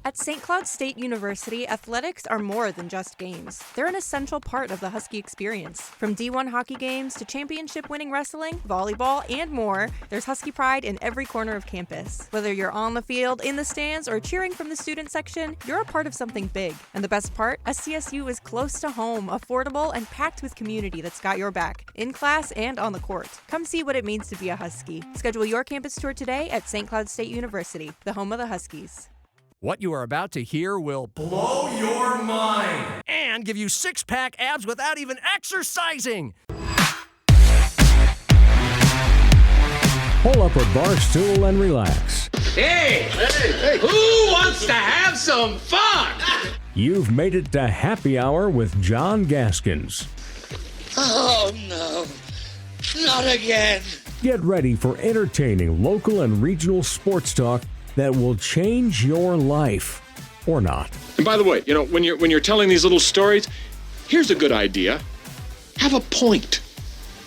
At St. Cloud State University, athletics are more than just games. They're an essential part of the Husky experience. From D1 hockey games to championship-winning wrestling, volleyball, and more, there's Husky pride in every corner of campus. Whether you're on the field, in the stands, or cheering from the student section, you're a part of something big. And the best part? SCSU is close to home, affordable, and packed with community that's got your back, in class and on the court. Come see what it means to be a Husky. Schedule your campus tour today at St. Cloud State University, the home of the Huskies. What you are about to hear will blow your mind and give you six-pack abs without even exercising. Pull up a bar stool and relax. Hey, who wants to have some fun? You've made it to Happy Hour with John Gaskins. Oh, no. Not again. Get ready for entertaining local and regional sports talk that will change your life, or not. And by the way, when you're telling these little stories, here's a good idea. Have a point.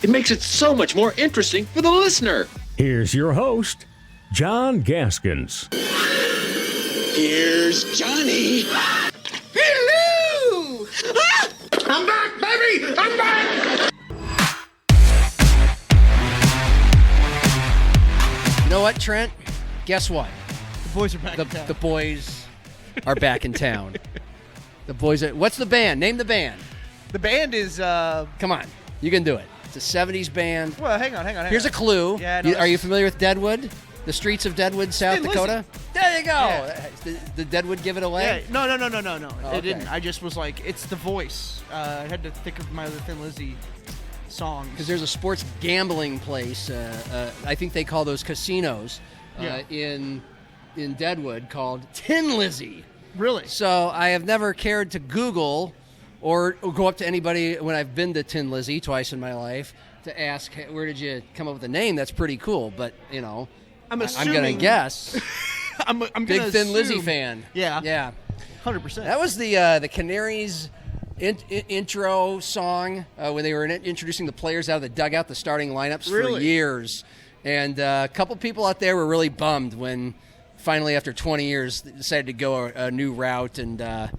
It makes it so much more interesting for the listener. Here's your host, John Gaskins. Here's Johnny. Hello! Ah! I'm back, baby! I'm back! You know what, Trent? Guess what? The boys are back in town. The boys are back in town. The boys are... What's the band? Name the band. The band is... Come on. You can do it. It's a 70s band. Well, hang on. Here's a clue. Yeah, no, Are you familiar with Deadwood? The streets of Deadwood, South Dakota? There you go. Yeah. Did Deadwood give it away? Yeah. No. Oh, It didn't. I just was like, it's The Voice. I had to think of my other Thin Lizzy songs. Because there's a sports gambling place. I think they call those casinos in Deadwood called Tin Lizzy. Really? So I have never cared to Google or go up to anybody when I've been to Tin Lizzy twice in my life to ask, hey, where did you come up with a name? That's pretty cool. But, I'm going to guess. I'm Big Thin Lizzy fan. Yeah. Yeah. 100%. That was the Canaries intro song when they were introducing the players out of the dugout, the starting lineups for years. And a couple people out there were really bummed when finally, after 20 years, they decided to go a new route and, what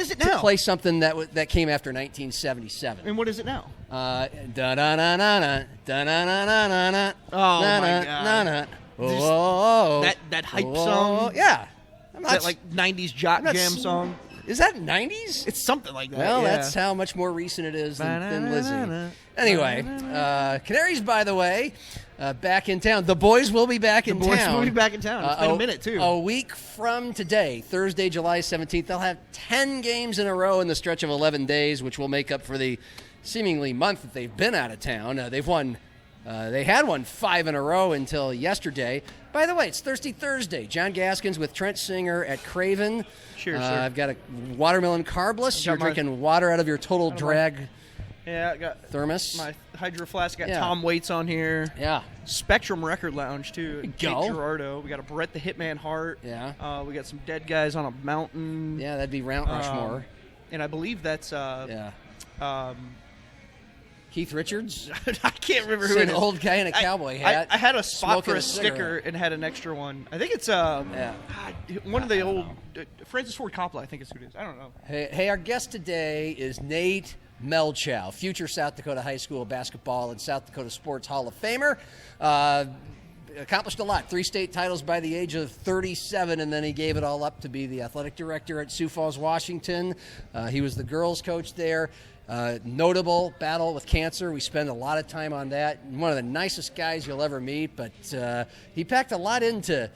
is it now? To play something that came after 1977. And what is it now? Da da na na na da na na na na na. Oh, my God. That hype song? Yeah. That, 90s jock jam song? Is that 90s? It's something like that. Well, yeah. That's how much more recent it is than Thin Lizzy. Anyway, Canaries, by the way, back in town. The boys will be back in town. The boys will be back in town. It's been a minute, too. A week from today, Thursday, July 17th, they'll have 10 games in a row in the stretch of 11 days, which will make up for the seemingly month that they've been out of town. They've won. They had won 5 in a row until yesterday. By the way, it's Thirsty Thursday. John Gaskins with Trent Singer at Craven. Sure. I've got a watermelon carbless. You're drinking water out of your Total Drag I got thermos. My Hydro Flask. Got Tom Waits on here. Yeah. Spectrum Record Lounge, too. Go. Kate Gerardo. We got a Brett the Hitman Hart. Yeah. We got some Dead Guys on a Mountain. Yeah, that'd be Mount Rushmore. And I believe that's... Keith Richards? I can't remember who It's it an is. old guy in a cowboy hat. I had a spot for a cigarette. sticker and had an extra one. I think it's one of the old Francis Ford Coppola. I think is who it is. I don't know. Hey, our guest today is Nate Melchow, future South Dakota High School basketball and South Dakota Sports Hall of Famer. Accomplished a lot. 3 state titles by the age of 37, and then he gave it all up to be the athletic director at Sioux Falls, Washington. He was the girls' coach there. Notable battle with cancer. We spend a lot of time on that. One of the nicest guys you'll ever meet, but he packed a lot into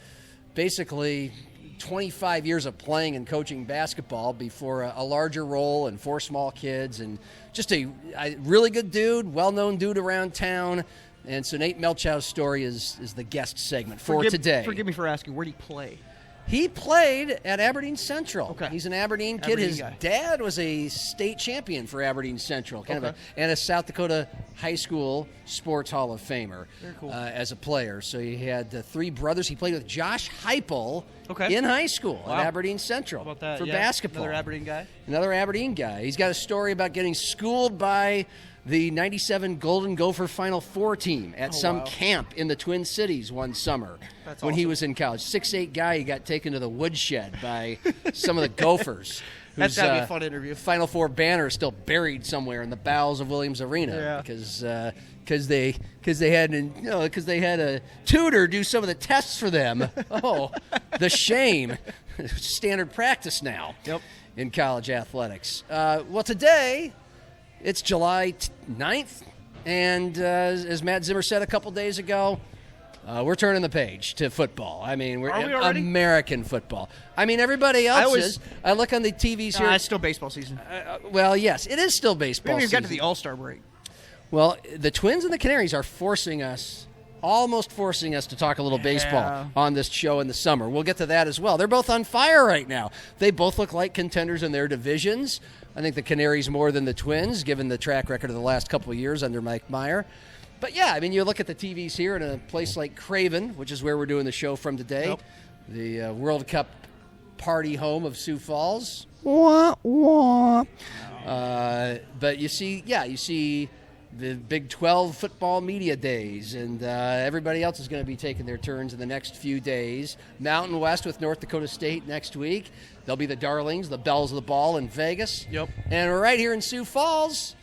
basically 25 years of playing and coaching basketball before a larger role and 4 small kids, and just a really good dude, well-known dude around town. And so Nate Melchow's story is the guest segment for today. Forgive me for asking, where did he play? He played at Aberdeen Central. Okay. He's an Aberdeen kid. His dad was a state champion for Aberdeen Central, and a South Dakota High School Sports Hall of Famer. Very cool. As a player. So he had 3 brothers. He played with Josh Heupel in high school at Aberdeen Central. How about that? For basketball. Another Aberdeen guy? Another Aberdeen guy. He's got a story about getting schooled by the 97 Golden Gopher Final Four team at some camp in the Twin Cities one summer when he was in college. 6'8" guy, he got taken to the woodshed by some of the Gophers. That's got to be a fun interview. Final Four banner is still buried somewhere in the bowels of Williams Arena because they had a tutor do some of the tests for them. Oh, the shame! Standard practice now in college athletics. Well, today it's July 9th, and as Matt Zimmer said a couple days ago, we're turning the page to football. I mean, Are we already? American football. I mean, everybody else is. I look on the TVs here. It's still baseball season. Well, yes, it is still baseball We haven't even season. got to the All-Star break. Well, the Twins and the Canaries are almost forcing us to talk a little baseball on this show in the summer. We'll get to that as well. They're both on fire right now. They both look like contenders in their divisions. I think the Canaries more than the Twins, given the track record of the last couple of years under Mike Meyer. But, yeah, I mean, you look at the TVs here in a place like Craven, which is where we're doing the show from today, the World Cup party home of Sioux Falls. Wah, wah. But you see the Big 12 football media days, and everybody else is going to be taking their turns in the next few days. Mountain West with North Dakota State next week. They'll be the darlings, the belles of the ball in Vegas. Yep. And we're right here in Sioux Falls.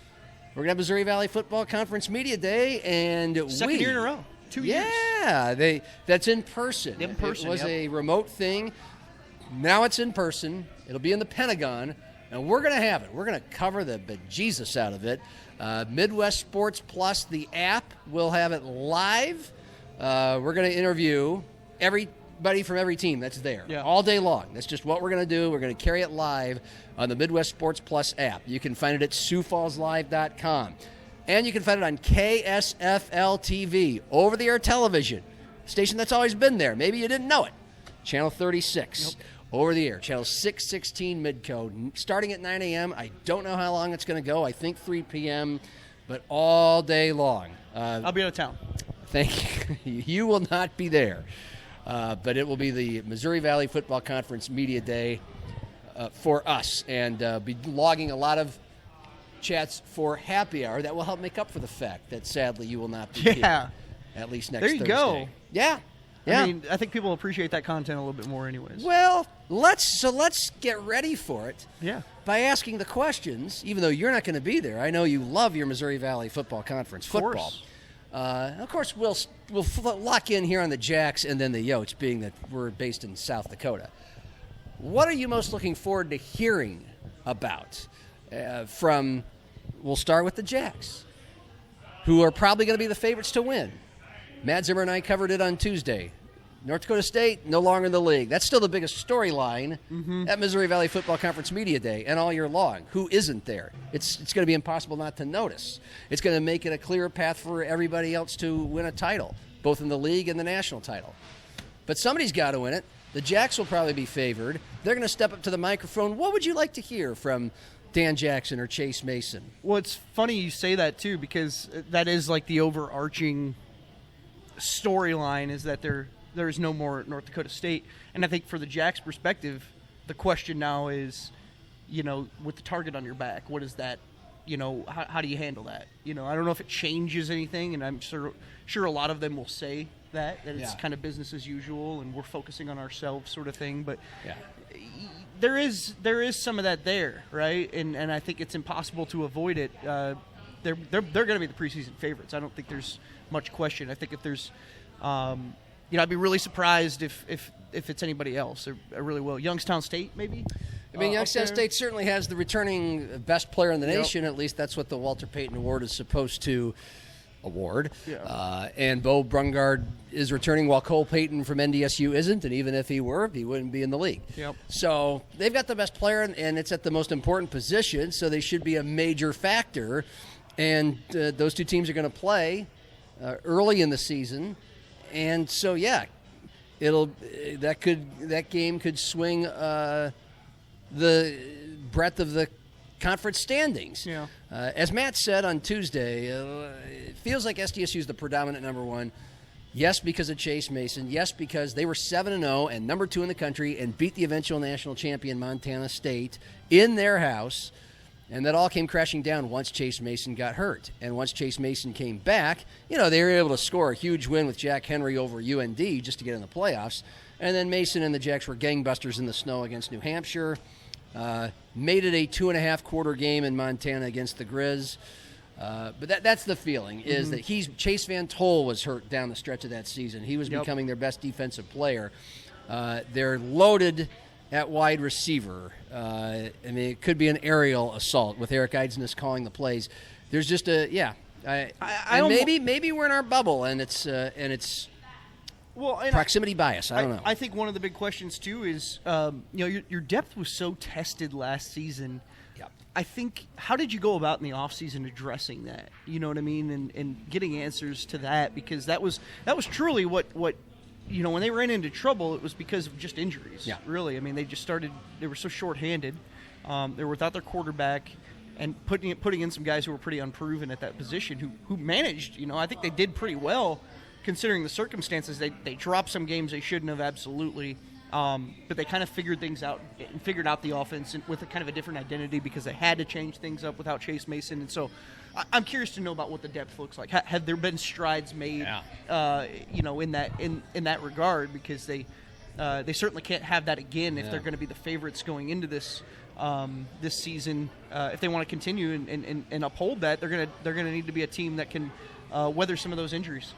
We're going to have Missouri Valley Football Conference Media Day, and Second year in a row. 2 years. Yeah, that's in person. In person, It was a remote thing. Now it's in person. It'll be in the Pentagon, and we're going to have it. We're going to cover the bejesus out of it. Midwest Sports Plus, the app, will have it live. We're going to interview everybody from every team that's there all day long. That's just what we're going to do. We're going to carry it live on the Midwest Sports Plus app. You can find it at SiouxFallsLive.com. And you can find it on KSFL TV, over-the-air television, station that's always been there. Maybe you didn't know it. Channel 36. Over the air, channel 616 Midco, starting at 9 a.m. I don't know how long it's going to go. I think 3 p.m., but all day long. I'll be out of town. Thank you. You will not be there, but it will be the Missouri Valley Football Conference Media Day for us, and be logging a lot of chats for happy hour that will help make up for the fact that sadly you will not be here, at least next Thursday. There you go. Yeah. I mean, I think people appreciate that content a little bit more anyways. Well, let's get ready for it. Yeah. By asking the questions, even though you're not going to be there. I know you love your Missouri Valley Football Conference football. Of course, we'll lock in here on the Jacks and then the Yotes, being that we're based in South Dakota. What are you most looking forward to hearing about we'll start with the Jacks, who are probably going to be the favorites to win. Matt Zimmer and I covered it on Tuesday. North Dakota State, no longer in the league. That's still the biggest storyline at Missouri Valley Football Conference Media Day and all year long. Who isn't there? It's going to be impossible not to notice. It's going to make it a clearer path for everybody else to win a title, both in the league and the national title. But somebody's got to win it. The Jacks will probably be favored. They're going to step up to the microphone. What would you like to hear from Dan Jackson or Chase Mason? Well, it's funny you say that, too, because that is like the overarching storyline is that there is no more North Dakota State. And I think for the Jacks' perspective, the question now is, with the target on your back, what is that, how do you handle that? I don't know if it changes anything, and I'm sure a lot of them will say that it's kind of business as usual and we're focusing on ourselves sort of thing. But there is some of that there, right? And I think it's impossible to avoid it. They're going to be the preseason favorites. I don't think there's much question. I think if there's, I'd be really surprised if it's anybody else. I really will. Youngstown State, maybe? I mean, Youngstown State certainly has the returning best player in the nation. At least that's what the Walter Payton Award is supposed to award. Yeah. And Bo Brungard is returning while Cole Payton from NDSU isn't, and even if he were, he wouldn't be in the league. Yep. So they've got the best player, and it's at the most important position, so they should be a major factor. And those two teams are going to play early in the season. And so, that game could swing the breadth of the conference standings. Yeah. As Matt said on Tuesday, it feels like SDSU is the predominant number one. Yes, because of Chase Mason. Yes, because they were 7-0 and number 2 in the country and beat the eventual national champion Montana State in their house. And that all came crashing down once Chase Mason got hurt. And once Chase Mason came back, they were able to score a huge win with Jack Henry over UND just to get in the playoffs. And then Mason and the Jacks were gangbusters in the snow against New Hampshire. Made it a 2.5-quarter game in Montana against the Grizz. But that's the feeling, is that Chase Van Tol was hurt down the stretch of that season. He was becoming their best defensive player. They're loaded at wide receiver. It could be an aerial assault with Eric Eidsness calling the plays. There's just maybe we're in our bubble, and it's proximity bias. I don't know. I think one of the big questions too is your depth was so tested last season. Yep. I think, how did you go about in the offseason addressing that? You know what I mean, and getting answers to that, because that was truly what. When they ran into trouble, it was because of just injuries. Yeah. Really. I mean, they were so shorthanded. They were without their quarterback, and putting in some guys who were pretty unproven at that position who managed. I think they did pretty well considering the circumstances. They dropped some games they shouldn't have, absolutely. But they kind of figured things out and figured out the offense with a kind of a different identity because they had to change things up without Chase Mason. And so I'm curious to know about what the depth looks like. Have there been strides made, in that regard? Because they certainly can't have that again if they're going to be the favorites going into this season. If they want to continue and uphold that, they're going to need to be a team that can weather some of those injuries.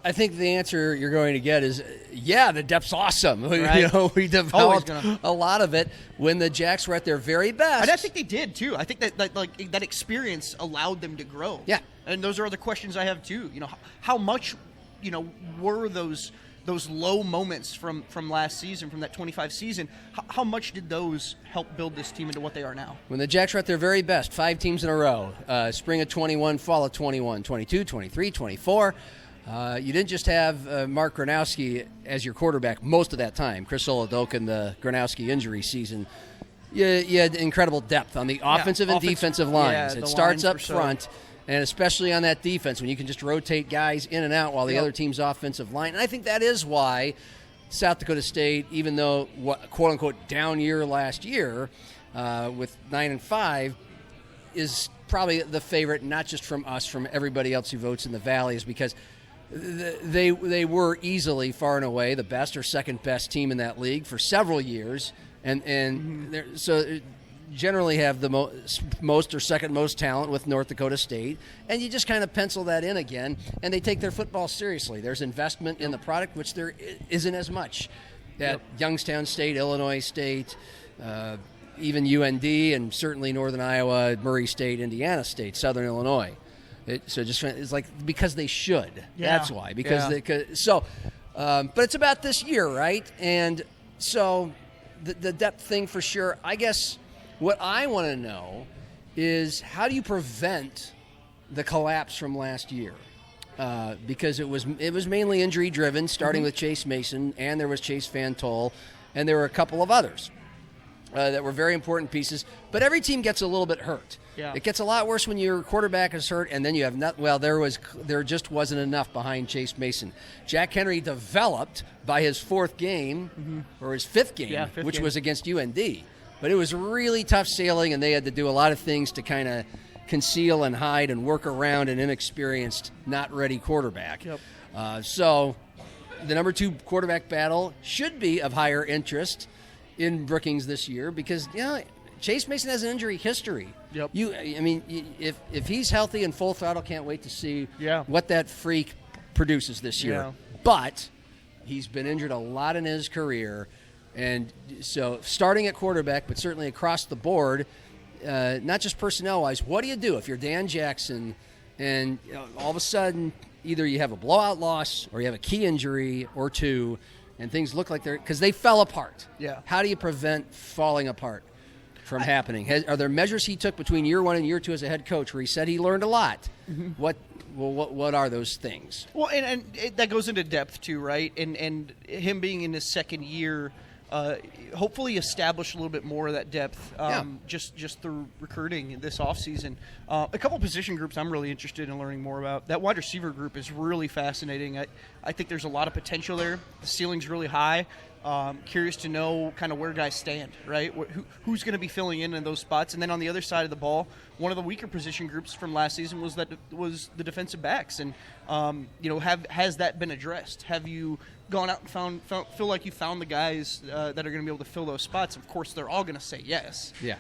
I think the answer you're going to get is, the depth's awesome. Right. We developed a lot of it when the Jacks were at their very best. And I think they did, too. I think that experience allowed them to grow. Yeah. And those are other questions I have, too. How much, were those low moments from last season, from that 25 season, how much did those help build this team into what they are now? When the Jacks were at their very best, 5 teams in a row, spring of 21, fall of 21, 22, 23, 24. You didn't just have Mark Gronowski as your quarterback most of that time. Chris Oladokun, the Gronowski injury season. You had incredible depth on the offensive and defensive lines. It starts up front, and especially on that defense when you can just rotate guys in and out while the other team's offensive line. And I think that is why South Dakota State, even though quote-unquote down year last year with 9-5, is probably the favorite, not just from us, from everybody else who votes in the Valley, is because they were easily, far and away, the best or second best team in that league for several years, and so generally have the most or second most talent with North Dakota State, and you just kind of pencil that in again, and they take their football seriously. There's investment in the product, which there isn't as much at Youngstown State, Illinois State, even UND, and certainly Northern Iowa, Murray State, Indiana State, Southern Illinois. It's like because they should. Yeah. That's why. But it's about this year, right? And so the depth thing for sure. I guess what I want to know is, how do you prevent the collapse from last year? Because it was mainly injury driven, starting with Chase Mason, and there was Chase Van Tol, and there were a couple of others that were very important pieces. But every team gets a little bit hurt. Yeah. It gets a lot worse when your quarterback is hurt, and then you have there just wasn't enough behind Chase Mason. Jack Henry developed by his fourth game, or his fifth game, which was against UND. But it was really tough sailing, and they had to do a lot of things to kind of conceal and hide and work around an inexperienced, not ready quarterback. Yep. So the number 2 quarterback battle should be of higher interest in Brookings this year, because Chase Mason has an injury history. Yep. If he's healthy and full throttle, can't wait to see what that freak produces this year. Yeah. But he's been injured a lot in his career, and so starting at quarterback, but certainly across the board, not just personnel-wise, what do you do if you're Dan Jackson and all of a sudden either you have a blowout loss or you have a key injury or two, and things look like because they fell apart. Yeah. How do you prevent falling apart from happening? Are there measures he took between year 1 and year 2 as a head coach where he said he learned a lot? What are those things? Well, and that goes into depth too, right? And him being in his second year, hopefully establish a little bit more of that depth just through recruiting this offseason. A couple position groups I'm really interested in learning more about. That wide receiver group is really fascinating. I think there's a lot of potential there. The ceiling's really high. Curious to know kind of where guys stand, right? Who's going to be filling in those spots? And then on the other side of the ball, one of the weaker position groups from last season was the defensive backs. And, has that been addressed? Have you gone out and feel like you found the guys that are going to be able to fill those spots? Of course, they're all going to say yes. Yeah.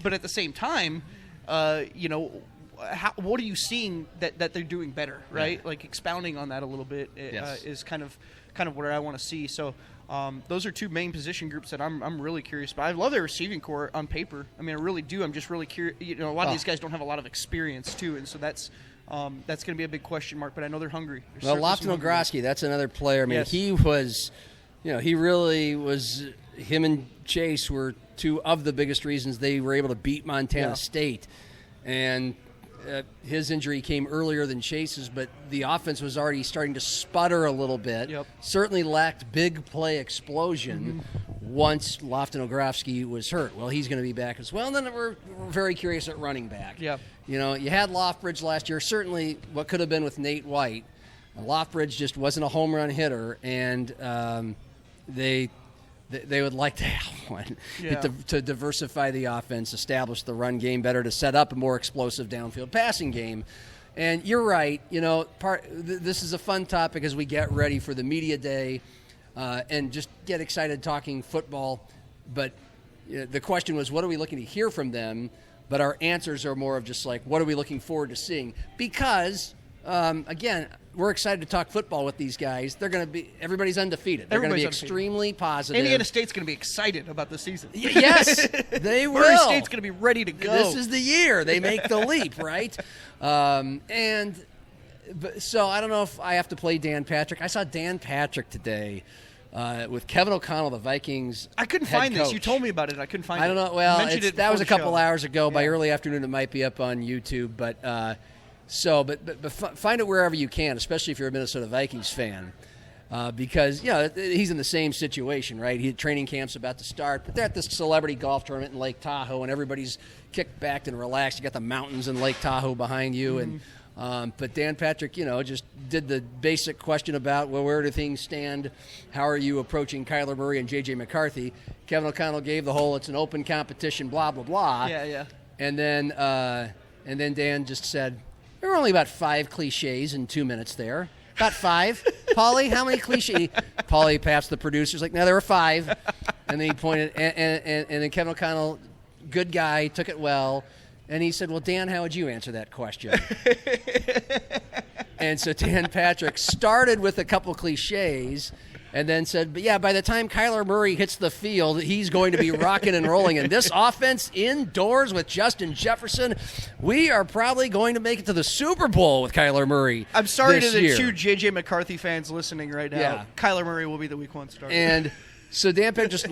But at the same time, what are you seeing that they're doing better, right? Yeah. Like expounding on that a little bit is kind of where I want to see. So those are two main position groups that I'm really curious about. I love their receiving core on paper. I mean, I really do. I'm just really curious. A lot of these guys don't have a lot of experience too, and so that's going to be a big question mark. But I know they're hungry. Well, Lofton Ogroski, that's another player. I mean, yes. he was, he really was. Him and Chase were two of the biggest reasons they were able to beat Montana State, and his injury came earlier than Chase's, but the offense was already starting to sputter a little bit. Yep. Certainly lacked big play explosion once Lofton Ogroski was hurt. Well, he's going to be back as well. And then we're very curious at running back. Yep. You had Lofbridge last year, certainly what could have been with Nate White. Lofbridge just wasn't a home run hitter, and they would like to have one to diversify the offense, establish the run game better, to set up a more explosive downfield passing game. And you're right. This is a fun topic as we get ready for the media day and just get excited talking football. But the question was, what are we looking to hear from them? But our answers are more of just like, what are we looking forward to seeing? Because, again, we're excited to talk football with these guys. Everybody's undefeated. They're going to be extremely positive. Indiana State's going to be excited about the season. Yes, they will. Murray State's going to be ready to go. This is the year they make the leap, right? So I don't know if I have to play Dan Patrick. I saw Dan Patrick today with Kevin O'Connell, the Vikings. I couldn't head find coach. this. You told me about it. I couldn't find it. I don't know. Well, that was a couple hours ago. Yeah. By early afternoon, it might be up on YouTube. But find it wherever you can, especially if you're a Minnesota Vikings fan, because he's in the same situation, right? Training camp's about to start, but they're at this celebrity golf tournament in Lake Tahoe, and everybody's kicked back and relaxed. You got the mountains in Lake Tahoe behind you, and but Dan Patrick, just did the basic question about, well, where do things stand? How are you approaching Kyler Murray and J.J. McCarthy? Kevin O'Connell gave the whole, it's an open competition, blah, blah, blah. Yeah. And then Dan just said, there were only about 5 cliches in 2 minutes there. About 5. Paulie, how many cliches? Paulie Paps, the producer's like, no, there were 5. And then he pointed, and then Kevin O'Connell, good guy, took it well. And he said, well, Dan, how would you answer that question? And so Dan Patrick started with a couple cliches and then said, but yeah, by the time Kyler Murray hits the field, he's going to be rocking and rolling. And this offense indoors with Justin Jefferson, we are probably going to make it to the Super Bowl with Kyler Murray. I'm sorry this to the year. 2 J.J. McCarthy fans listening right now. Yeah. Kyler Murray will be the Week 1 starter. And so Dan Patrick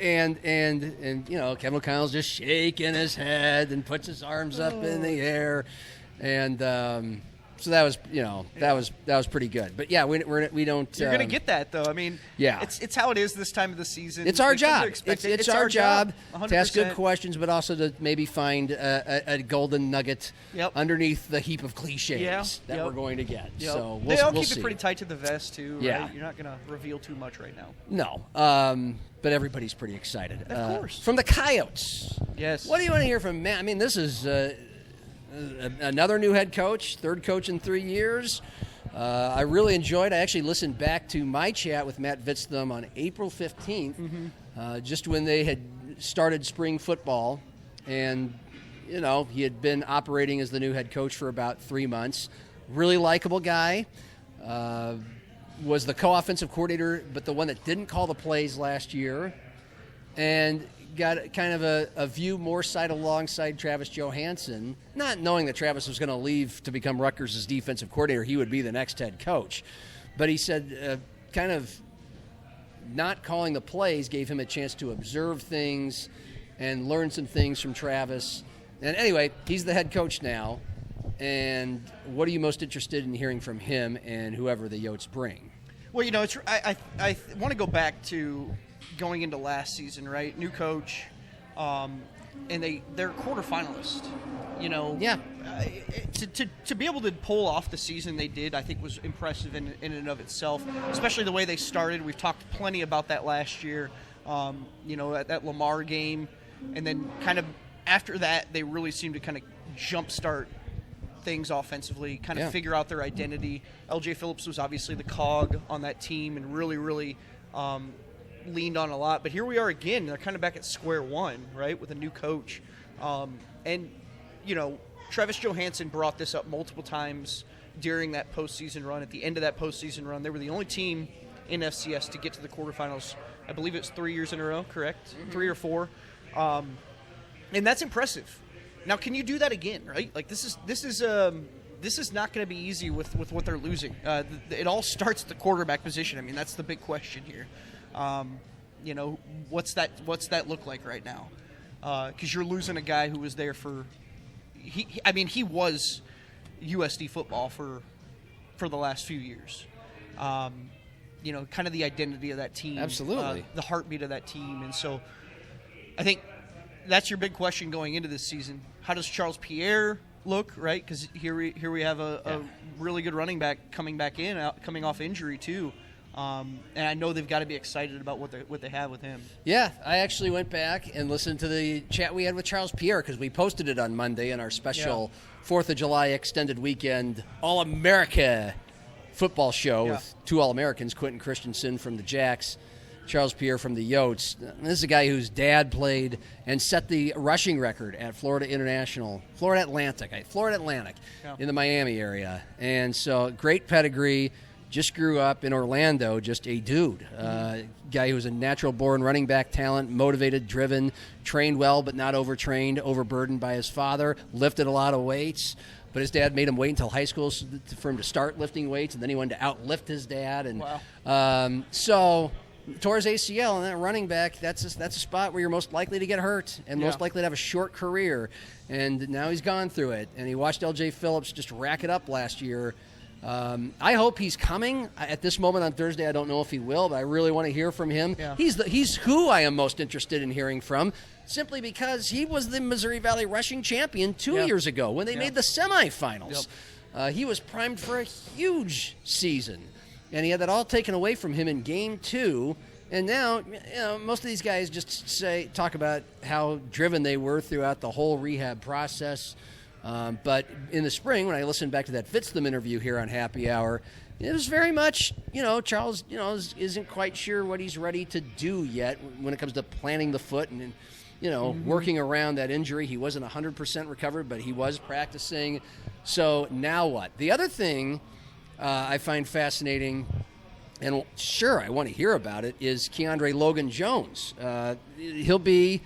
and Kevin O'Connell's just shaking his head and puts his arms up in the air, and so that was that was pretty good. But yeah, we don't. You're gonna get that though. I mean, yeah, it's how it is this time of the season. It's our job. It's our job 100%. to ask good questions, but also to maybe find a golden nugget underneath the heap of cliches that we're going to get. Yep. So they all we'll keep see. it pretty tight to the vest too. Yeah. Right? You're not gonna reveal too much right now. No. But everybody's pretty excited. Of course. From the Coyotes. Yes. What do you want to hear from Matt? I mean, this is another new head coach, third coach in 3 years. I really enjoyed. I actually listened back to my chat with Matt Vitzthum on April 15th, just when they had started spring football, and he had been operating as the new head coach for about 3 months. Really likable guy. Was the co-offensive coordinator, but the one that didn't call the plays last year, and got kind of a view more side alongside Travis Johansson, not knowing that Travis was going to leave to become Rutgers' defensive coordinator. He would be the next head coach. But he said kind of not calling the plays gave him a chance to observe things and learn some things from Travis. And anyway, he's the head coach now. And what are you most interested in hearing from him and whoever the Yotes bring? Well, it's I want to go back to going into last season, right? New coach, and they're quarterfinalists. Yeah. To be able to pull off the season they did, I think was impressive in and of itself, especially the way they started. We've talked plenty about that last year, at that Lamar game. And then kind of after that, they really seemed to kind of jumpstart things offensively, kind of figure out their identity. LJ Phillips was obviously the cog on that team and really, really leaned on a lot. But here we are again. They're kind of back at square one, right, with a new coach. Travis Johansson brought this up multiple times during that postseason run. At the end of that postseason run, they were the only team in FCS to get to the quarterfinals. I believe it's 3 years in a row, correct? Mm-hmm. 3 or 4. And that's impressive. Now, can you do that again, right? Like this is not going to be easy with what they're losing. It all starts at the quarterback position. I mean, that's the big question here. What's that look like right now? Because you're losing a guy who was there for he was USD football for the last few years. Kind of the identity of that team. Absolutely. The heartbeat of that team. And so I think that's your big question going into this season. How does Charles Pierre look, right? Because here we have a really good running back coming off injury too. And I know they've got to be excited about what they have with him. Yeah, I actually went back and listened to the chat we had with Charles Pierre because we posted it on Monday in our special 4th of July extended weekend All-America football show with 2 All-Americans, Quentin Christensen from the Jacks, Charles Pierre from the Yotes. This is a guy whose dad played and set the rushing record at Florida Atlantic in the Miami area. And so great pedigree. Just grew up in Orlando, just a dude. Guy who was a natural-born running back talent, motivated, driven, trained well but not overtrained, overburdened by his father, lifted a lot of weights. But his dad made him wait until high school for him to start lifting weights, and then he wanted to outlift his dad. And so tore his ACL, and that running back, that's a spot where you're most likely to get hurt and most likely to have a short career. And now he's gone through it, and he watched LJ Phillips just rack it up last year. I hope he's coming. At this moment on Thursday, I don't know if he will, but I really want to hear from him. Yeah. He's who I am most interested in hearing from, simply because he was the Missouri Valley rushing champion 2 years ago when they made the semifinals. He was primed for a huge season, and he had that all taken away from him in Game 2. And now, most of these guys just talk about how driven they were throughout the whole rehab process. But in the spring, when I listened back to that Fitztham interview here on Happy Hour, it was very much, Charles, isn't quite sure what he's ready to do yet when it comes to planting the foot and working around that injury. He wasn't 100% recovered, but he was practicing. So now what? The other thing I find fascinating, and sure, I want to hear about it, is Keandre Logan Jones. He'll be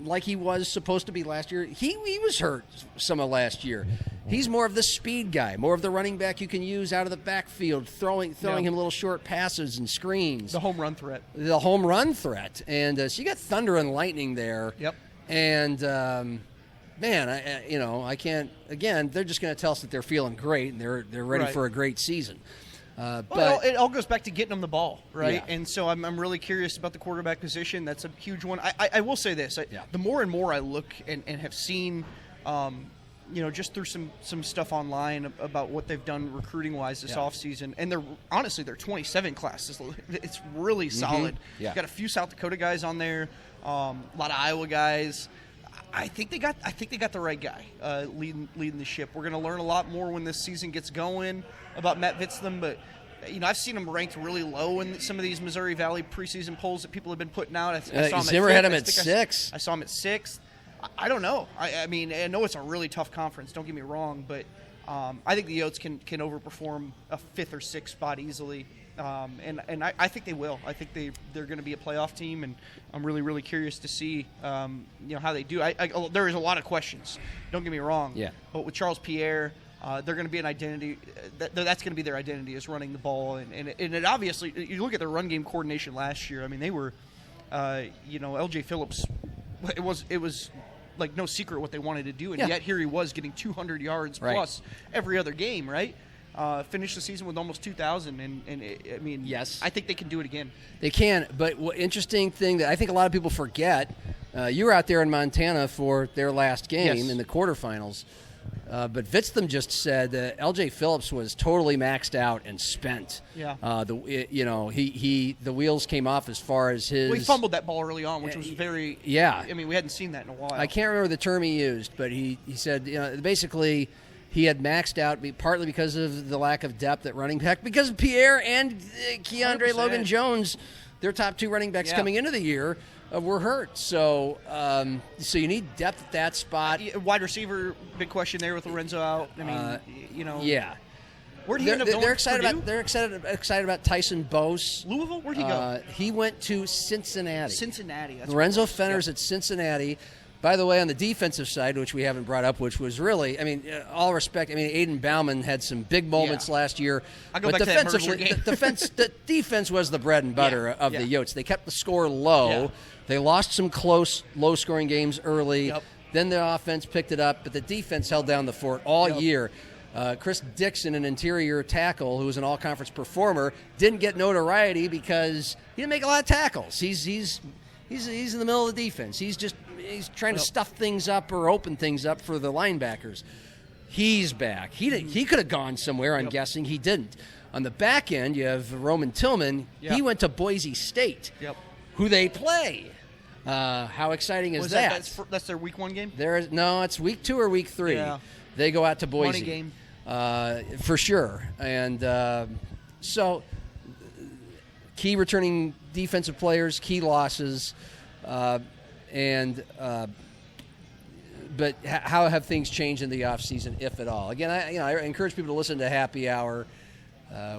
like he was supposed to be last year. He was hurt some of last year. He's more of the speed guy, more of the running back you can use out of the backfield, throwing him little short passes and screens. The home run threat. And so you got thunder and lightning there. Yep. And, I can't, again, they're just going to tell us that they're feeling great and they're ready for a great season. But it all goes back to getting them the ball, right? Yeah. And so I'm really curious about the quarterback position. That's a huge one. I will say this. The more and more I look and have seen, just through some stuff online about what they've done recruiting-wise this offseason, and their 27 class, it's really solid. Yeah. Got a few South Dakota guys on there, a lot of Iowa guys. I think they got the right guy leading the ship. We're going to learn a lot more when this season gets going about Matt Fitztham, but I've seen him ranked really low in some of these Missouri Valley preseason polls that people have been putting out. I saw him Zimmer had him at 6. I saw him at 6. I don't know. I mean, I know it's a really tough conference. Don't get me wrong, but I think the Yotes can overperform a 5th or 6th spot easily. And I think they will. I think they're going to be a playoff team, and I'm really, really curious to see how they do. There is a lot of questions. Don't get me wrong. Yeah. But with Charles Pierre, they're going to be an identity. That's going to be their identity, is running the ball, and it obviously, you look at their run game coordination last year. I mean, they were, LJ Phillips. It was like no secret what they wanted to do, and yet here he was getting 200 yards plus every other game, right? finished the season with almost 2,000, I mean, yes, I think they can do it again. They can, but interesting thing that I think a lot of people forget, you were out there in Montana for their last game in the quarterfinals, but Vitztham just said that L.J. Phillips was totally maxed out and spent. Yeah. The wheels came off as far as his. Well, he fumbled that ball early on, which was very. Yeah. I mean, we hadn't seen that in a while. I can't remember the term he used, but he said basically he had maxed out partly because of the lack of depth at running back, because of Pierre and Keandre 100%. Logan Jones, their top two running backs coming into the year, were hurt. So so you need depth at that spot. Wide receiver, big question there with Lorenzo out. I mean, Yeah. Where'd he end up going? They're excited about Tyson Bose. Louisville? Where'd he go? He went to Cincinnati. Cincinnati. That's Lorenzo Fenner's at Cincinnati. By the way, on the defensive side, which we haven't brought up, which was really, I mean, all respect, I mean, Aiden Bauman had some big moments last year. I'll go back to that Mercer game. The defense was the bread and butter of the Yotes. They kept the score low. Yeah. They lost some close, low-scoring games early. Yep. Then the offense picked it up, but the defense held down the fort all year. Chris Dixon, an interior tackle who was an all-conference performer, didn't get notoriety because he didn't make a lot of tackles. He's in the middle of the defense. He's trying to stuff things up or open things up for the linebackers. He's back. He could have gone somewhere. I'm guessing he didn't. On the back end, you have Roman Tillman. Yep. He went to Boise State, who they play. How exciting is that? That's their week 1 game? It's week 2 or week 3. Yeah. They go out to Boise. Money game. For sure. And so key returning defensive players, key losses, but how have things changed in the offseason, if at all? Again, I encourage people to listen to Happy Hour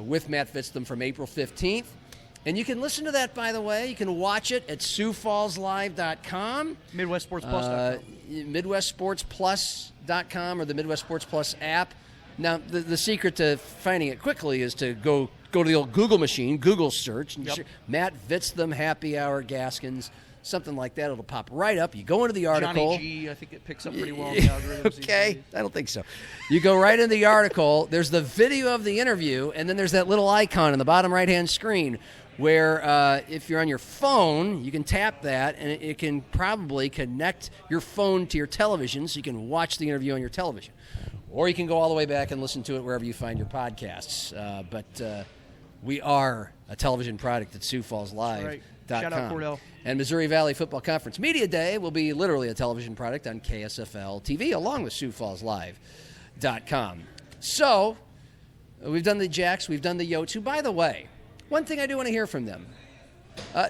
with Matt Vitztham from April 15th. And you can listen to that, by the way. You can watch it at SiouxFallsLive.com. MidwestSportsPlus.com. MidwestSportsPlus.com or the Midwest Sports Plus app. Now, the secret to finding it quickly is to go to the old Google machine, Google search, and Matt Vitztham, Happy Hour, Gaskins, something like that. It'll pop right up. You go into the article. Johnny G, I think it picks up pretty well in the algorithms. Okay, I don't think so. You go right in the article. There's the video of the interview, and then there's that little icon in the bottom right-hand screen where if you're on your phone, you can tap that, and it can probably connect your phone to your television so you can watch the interview on your television. Or you can go all the way back and listen to it wherever you find your podcasts. But we are a television product at SiouxFallsLive.com. Right. Shout out Cordell. And Missouri Valley Football Conference Media Day will be literally a television product on KSFL TV along with SiouxFallsLive.com. So we've done the Jacks, we've done the Yotes, who, by the way, one thing I do want to hear from them.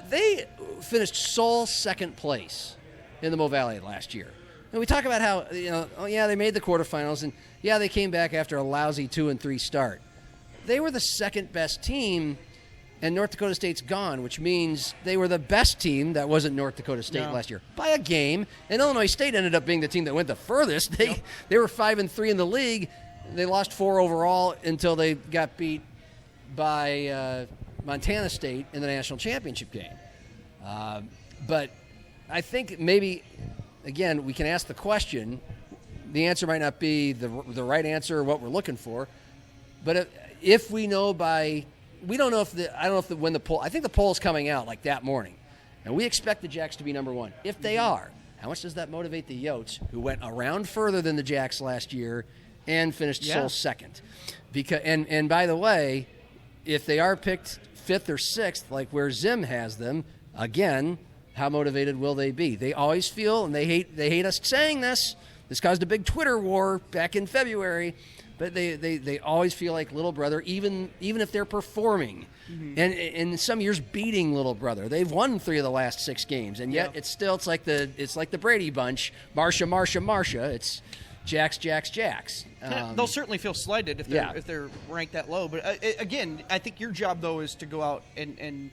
They finished sole second place in the Mo Valley last year. And we talk about how, they made the quarterfinals, and they came back after a lousy 2-3 start. They were the second best team, and North Dakota State's gone, which means they were the best team that wasn't North Dakota State last year by a game. And Illinois State ended up being the team that went the furthest. They were 5-3 in the league. They lost 4 overall until they got beat by Montana State in the national championship game. But I think maybe, again, we can ask the question. The answer might not be the right answer or what we're looking for. But if we know we don't know when the poll, I think the poll's coming out like that morning. And we expect the Jacks to be number 1. If they are, how much does that motivate the Yotes, who went around further than the Jacks last year and finished sole second? Because and by the way, if they are picked 5th or 6th, like where Zim has them, again, how motivated will they be? They always feel, and they hate us saying this. This caused a big Twitter war back in February, but they always feel like little brother, even if they're performing, and in some years beating little brother. They've won 3 of the last 6 games, and yet it's like the Brady Bunch, Marcia. It's Jacks. They'll certainly feel slighted if they're ranked that low. But again, I think your job though is to go out and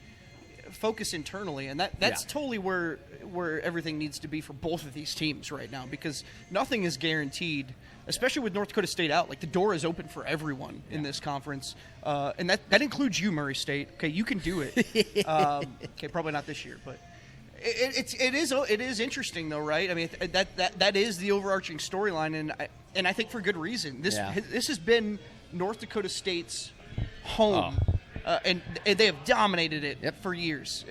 focus internally, and that's totally where everything needs to be for both of these teams right now, because nothing is guaranteed, especially with North Dakota State out. Like, the door is open for everyone in this conference, and that includes you, Murray State. Okay, you can do it. Okay, probably not this year, but it is interesting though, right? I mean, that is the overarching storyline, and I think for good reason. This has been North Dakota State's home, and they have dominated it for years.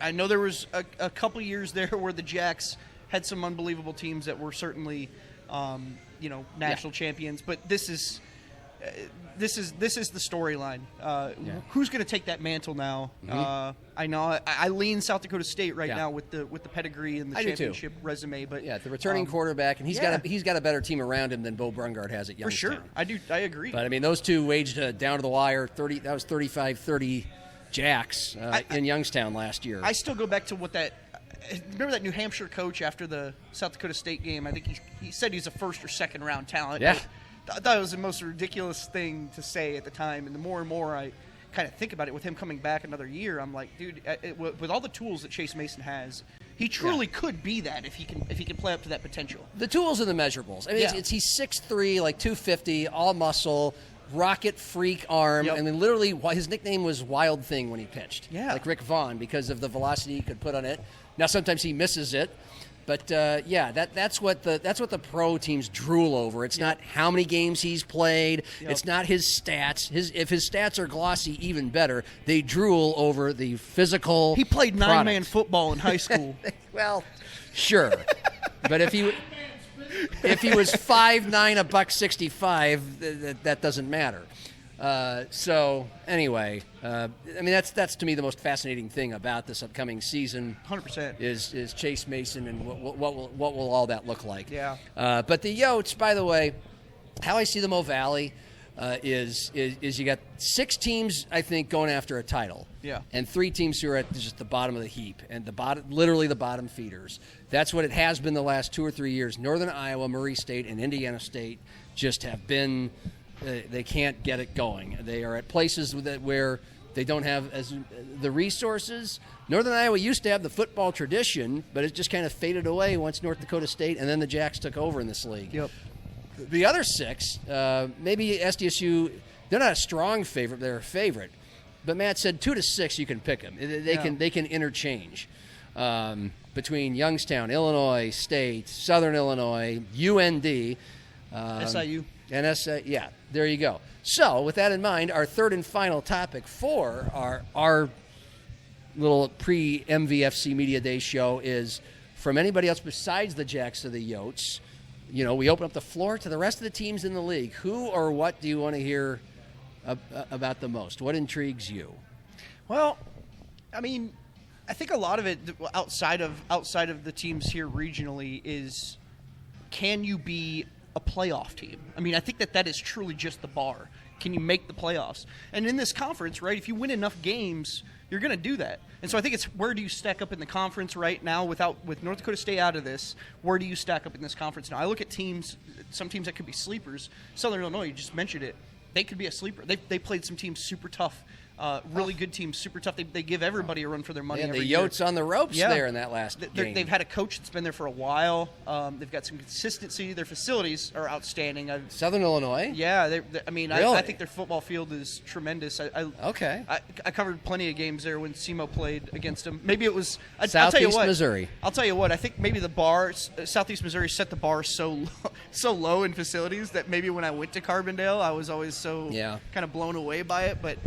I know there was a couple years there where the Jacks had some unbelievable teams that were certainly, national champions. But this is the storyline. Who's going to take that mantle now? I know I lean South Dakota State right now with the pedigree and the championship resume. But the returning quarterback, and he's got a better team around him than Bo Brungard has at Youngstown. For sure, I agree. But I mean, those two waged down to the wire. That was 35-30 Jacks in Youngstown last year. I still go back to remember that New Hampshire coach after the South Dakota State game? I think he said he's a first or second round talent. Yeah. I thought it was the most ridiculous thing to say at the time, and the more and more I kind of think about it with him coming back another year, I'm like, dude, with all the tools that Chase Mason has, he truly could be that if he can play up to that potential. The tools and the measurables. I mean, he's 6'3", like 250, all muscle, rocket freak arm. I mean, literally, his nickname was Wild Thing when he pitched. Yeah. Like Rick Vaughn, because of the velocity he could put on it. Now, sometimes he misses it. But that's what the pro teams drool over. It's not how many games he's played. It's not his stats. If his stats are glossy, even better. They drool over the physical. He played product. 9-man football in high school. Well, sure, but if he was 5'9", $165, that doesn't matter. So anyway, I mean that's to me the most fascinating thing about this upcoming season. 100% is Chase Mason and what will all that look like? Yeah. But the Yotes, by the way, how I see the Mo Valley is you got 6 teams I think going after a title. Yeah. And 3 teams who are at just the bottom of the heap and literally the bottom feeders. That's what it has been the last 2 or 3 years. Northern Iowa, Murray State, and Indiana State just have been. They can't get it going. They are at places where they don't have the resources. Northern Iowa used to have the football tradition, but it just kind of faded away once North Dakota State and then the Jacks took over in this league. Yep. The other 6, maybe SDSU, they're not a strong favorite, they're a favorite. But Matt said 2 to 6 you can pick them. They can interchange between Youngstown, Illinois State, Southern Illinois, UND, SIU. And there you go. So, with that in mind, our third and final topic for our little pre-MVFC Media Day show is from anybody else besides the Jacks or the Yotes. We open up the floor to the rest of the teams in the league. Who or what do you want to hear about the most? What intrigues you? Well, I mean, I think a lot of it outside of the teams here regionally is, can you be a playoff team? I mean, I think that is truly just the bar. Can you make the playoffs? And in this conference, right, if you win enough games, you're going to do that. And so I think it's, where do you stack up in the conference right now with North Dakota State out of this? Where do you stack up in this conference now? I look at some teams that could be sleepers. Southern Illinois, you just mentioned it. They could be a sleeper. They played some teams super tough. Really good teams, super tough. They give everybody a run for their money. And every the year. Yotes on the ropes there in that last game. They've had a coach that's been there for a while. They've got some consistency. Their facilities are outstanding. Southern Illinois? Yeah. Really? I think their football field is tremendous. Okay. I covered plenty of games there when SEMO played against them. Maybe it was Southeast Missouri. I'll tell you what. I think maybe the bar, Southeast Missouri set the bar so low in facilities that maybe when I went to Carbondale, I was always so kind of blown away by it. But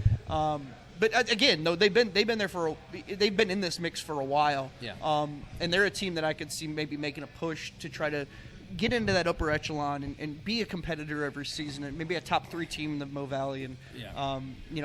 again, no, they've been in this mix for a while. Yeah. And they're a team that I could see maybe making a push to try to get into that upper echelon and be a competitor every season, and maybe a top 3 team in the Mo Valley. And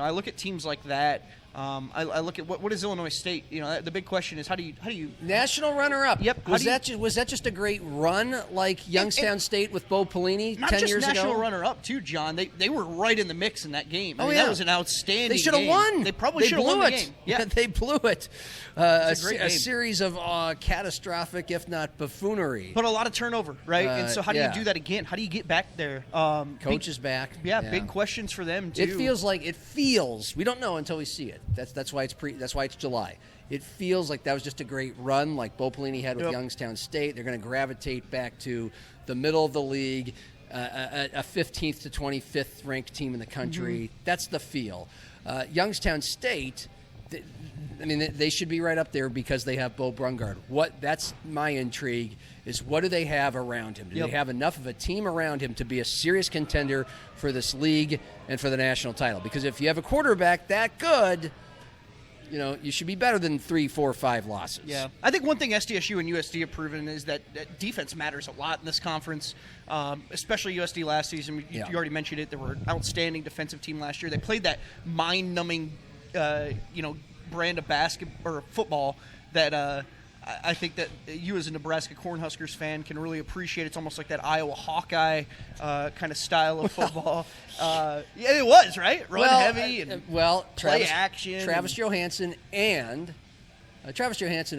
I look at teams like that. I look at what is Illinois State. The big question is how do you national runner-up? Yep. Was that just a great run like Youngstown State with Bo Pelini 10 years ago? Not just national runner-up too, John. They were right in the mix in that game. That was an outstanding. They should have won. They probably should have won the game. Yeah, they blew it. A series of catastrophic, if not buffoonery. But a lot of turnover, right? And so how do you do that again? How do you get back there? Coach is back. Yeah, big questions for them too. It feels. We don't know until we see it. That's why it's July. It feels like that was just a great run, like Bo Pelini had with Youngstown State. They're going to gravitate back to the middle of the league, a 15th to 25th ranked team in the country. Mm-hmm. That's the feel. Youngstown State, I mean, they should be right up there because they have Bo Brungard. That's my intrigue, is what do they have around him? Do they have enough of a team around him to be a serious contender for this league and for the national title? Because if you have a quarterback that good, you should be better than 3, 4, 5 losses. Yeah. I think one thing SDSU and USD have proven is that defense matters a lot in this conference, especially USD last season. You already mentioned it. They were an outstanding defensive team last year. They played that mind-numbing, brand of basketball or football that I think that you as a Nebraska Cornhuskers fan can really appreciate. It's almost like that Iowa Hawkeye kind of style of football. It was, right? Run heavy and play action. Travis Johansson I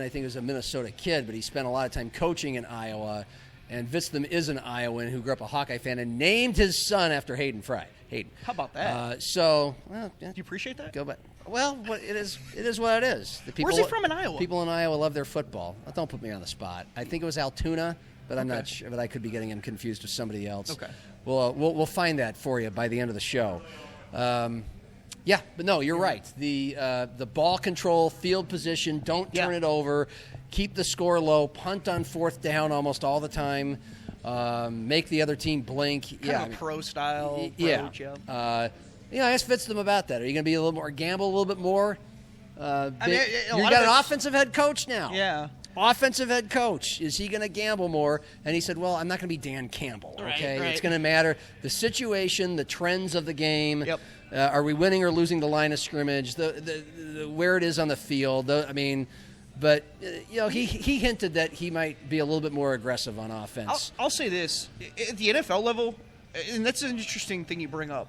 think, was a Minnesota kid, but he spent a lot of time coaching in Iowa. And Vitztham is an Iowan who grew up a Hawkeye fan and named his son after Hayden Fry. How about that? Do you appreciate that? Go back. Well, it is what it is. Where's he from in Iowa? People in Iowa love their football. Don't put me on the spot. I think it was Altoona, but I'm not sure. But I could be getting him confused with somebody else. Okay. We'll find that for you by the end of the show. But no, you're right. The ball control, field position, don't turn it over, keep the score low, punt on 4th down almost all the time, make the other team blink. Kind of a pro-style approach. Ask Vitztham about that. Are you going to be a little more gamble, a little bit more? You got an offensive head coach now. Yeah. Offensive head coach. Is he going to gamble more? And he said, well, I'm not going to be Dan Campbell, okay? Right. It's going to matter the situation, the trends of the game. Yep. Are we winning or losing the line of scrimmage? The where it is on the field. But he hinted that he might be a little bit more aggressive on offense. I'll say this. At the NFL level, and that's an interesting thing you bring up,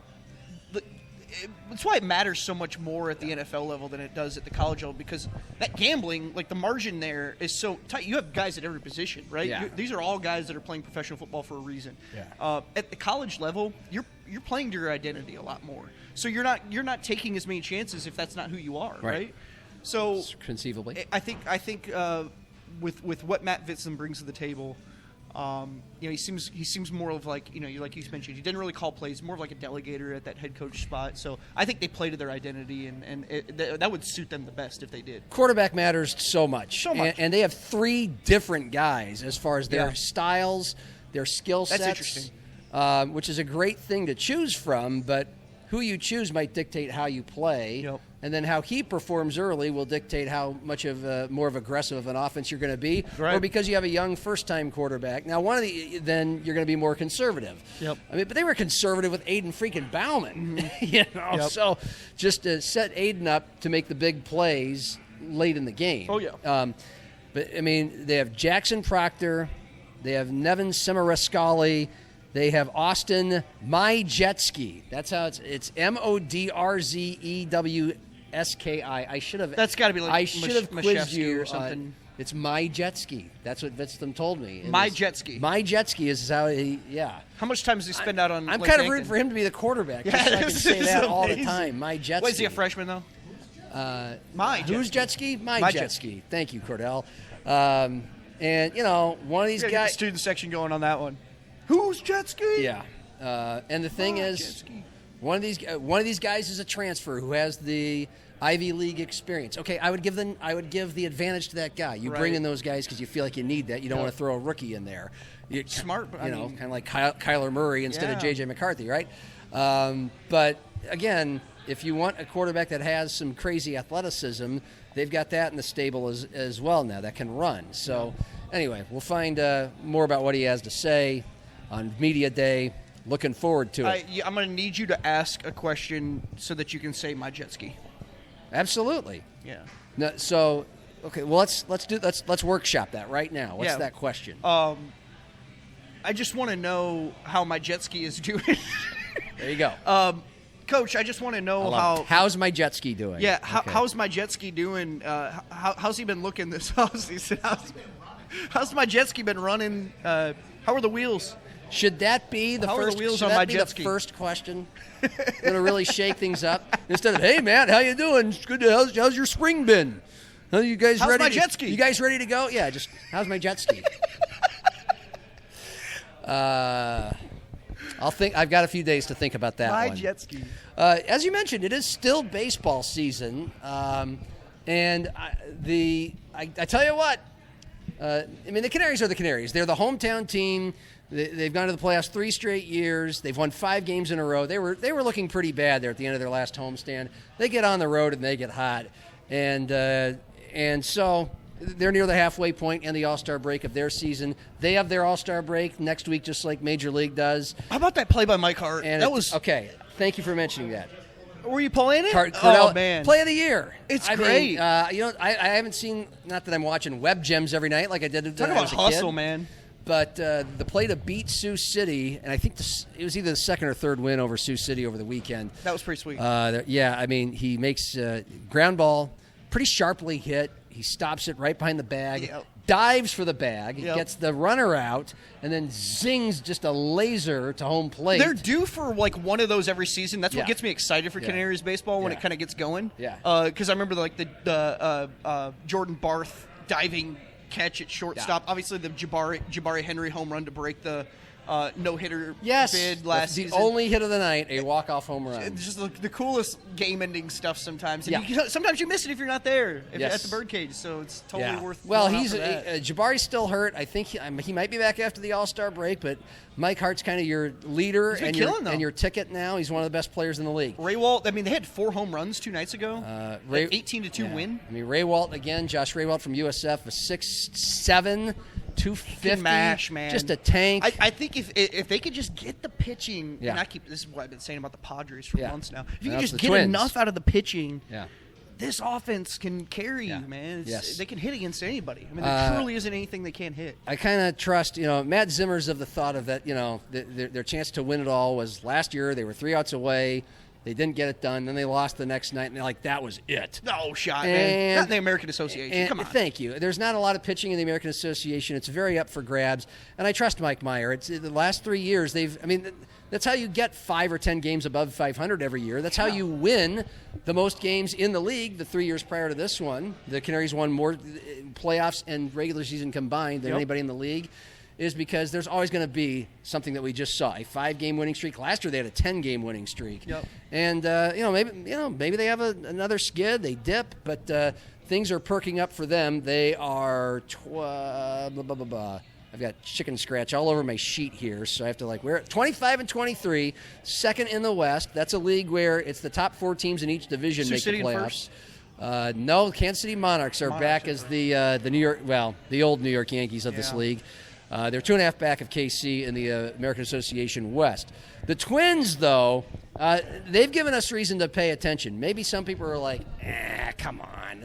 that's why it matters so much more at the NFL level than it does at the college level, because that gambling, like the margin there is so tight. You have guys at every position, right? Yeah. These are all guys that are playing professional football for a reason. Yeah. At the college level, you're playing to your identity a lot more. So you're not taking as many chances if that's not who you are, right? So conceivably, I think with what Matt Vitztham brings to the table. He seems more of like you mentioned, he didn't really call plays, more of like a delegator at that head coach spot. So I think they play to their identity, and that would suit them the best if they did. Quarterback matters so much. And they have 3 different guys as far as their styles, their skill sets. That's interesting. Which is a great thing to choose from, but who you choose might dictate how you play. Yep. And then how he performs early will dictate how much of more of aggressive of an offense you're going to be, or because you have a young first-time quarterback. Now, then you're going to be more conservative. Yep. But they were conservative with Aiden freaking Bauman. Mm-hmm. So just to set Aiden up to make the big plays late in the game. Oh yeah. They have Jackson Proctor, they have Nevin Cimarescali. They have Austin Majewski. That's how it's Modrzeewski. I should have. That's got to be like I should have quizzed you or something. It's Majewski. That's what Vitztham told me. Majewski. Majewski is how he. Yeah. How much time does he spend out on? I'm kind of rooting for him to be the quarterback. Just so I can say that all the time. Majewski. What, is he a freshman though? Who's Jetski? Majewski. Thank you, Cordell. One of these guys. guys. The student section going on that one. Who's Jetski? Yeah. And the thing is, one of these guys is a transfer who has the Ivy League experience. Okay, I would give the advantage to that guy. You bring in those guys because you feel like you need that. You don't want to throw a rookie in there. Smart, kind of like Kyler Murray instead of J.J. McCarthy, right? But again, if you want a quarterback that has some crazy athleticism, they've got that in the stable as well now that can run. So anyway, we'll find more about what he has to say on Media Day. Looking forward to it. I'm going to need you to ask a question so that you can say Majewski. Absolutely. Yeah. No, so, okay. Well, let's workshop that right now. What's that question? I just want to know how Majewski is doing. There you go. Coach, I just want to know how's my jet ski doing? Yeah. How's my jet ski doing? How's he been looking this offseason? How's my jet ski been running? How are the wheels? Should that be the first? Wheels should on that my be jet the ski? First question? Going to really shake things up instead of, "Hey, Matt, how you doing? It's good. How's your spring been? Are you guys how's ready? My jet ski? You guys ready to go? Yeah. Just how's my jet ski? I'll think. I've got a few days to think about that my one. jet ski. As you mentioned, it is still baseball season. And I tell you what, I mean, the Canaries are the Canaries. They're the hometown team. They've gone to the playoffs 3 straight years. They've won 5 games in a row. They were looking pretty bad there at the end of their last homestand. They get on the road and they get hot, and so they're near the halfway point and the All-Star break of their season. They have their All-Star break next week, just like Major League does. How about that play by Mike Hart? And that was okay. Thank you for mentioning that. Were you playing it? Cordell, oh man, play of the year. It's I great. mean, I haven't seen. Not that I'm watching web gems every night like I did. Talk about hustle, man. But the play to beat Sioux City, and I think it was either the second or third win over Sioux City over the weekend. That was pretty sweet. Yeah, I mean, he makes ground ball pretty sharply hit. He stops it right behind the bag, dives for the bag, gets the runner out, and then zings just a laser to home plate. They're due for like one of those every season. That's what gets me excited for Canaries baseball when it kind of gets going. Yeah. Because I remember like the Jordan Barth diving catch at shortstop. Yeah. Obviously, the Jabari Henry home run to break the no-hitter bid last the season. only hit of the night, a walk-off home run. It's just the coolest game-ending stuff sometimes. And Yeah. sometimes you miss it if you're not there Yes. at the birdcage, so it's totally worth. Well, going out he's for that. Jabari's still hurt. I think he might be back after the All-Star break, but Mike Hart's kind of your leader He's been and killing, though. your ticket now. He's one of the best players in the league. Ray Walt. I mean, they had 4 home runs 2 nights ago. 18-2 win. I mean, Ray Walt again. Josh Ray Walt from USF, a 6'7", 250, mash, man. just a tank. I think if they could just get the pitching, Yeah. and this is what I've been saying about the Padres for Yeah. months now. If you Now can it's just the get Twins. enough out of the pitching, yeah. this offense can carry, Yeah. man. Yes. They can hit against anybody. I mean, there truly isn't anything they can't hit. I kind of trust, Matt Zimmer's of the thought of that, their chance to win it all was last year. They were 3 outs away. They didn't get it done. Then they lost the next night, and they're like, that was it. No shot, man. Not in the American Association. Come on. Thank you. There's not a lot of pitching in the American Association. It's very up for grabs, and I trust Mike Meyer. It's the last 3 years. That's how you get 5 or 10 games above 500 every year. That's how you win the most games in the league. The 3 years prior to this one, the Canaries won more playoffs and regular season combined than anybody in the league. Is because there's always going to be something that we just saw, a 5-game winning streak. Last year they had a 10-game winning streak. Yep. And maybe they have another skid, they dip, but things are perking up for them. They are I've got chicken scratch all over my sheet here, so I have to wear it. 25-23, second in the West. That's a league where it's the top 4 teams in each division make the playoffs. No, Kansas City Monarchs are back as the New York, the old New York Yankees of this league. They're 2.5 back of KC in the American Association West. The Twins, though, they've given us reason to pay attention. Maybe some people are like, come on.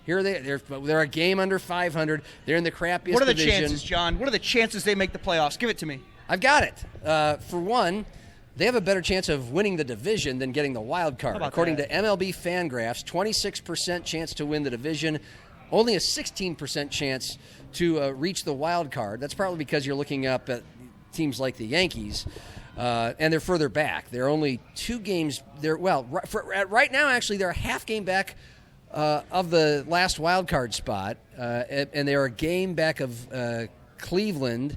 They're a game under 500. They're in the crappiest division. What are the chances, John? What are the chances they make the playoffs? Give it to me. I've got it. For one, they have a better chance of winning the division than getting the wild card. According to MLB Fangraphs, 26% chance to win the division, only a 16% chance to reach the wild card. That's probably because you're looking up at teams like the Yankees, and they're further back. They're only 2 games. Right now, actually, they're a half game back of the last wild card spot, and they're a game back of Cleveland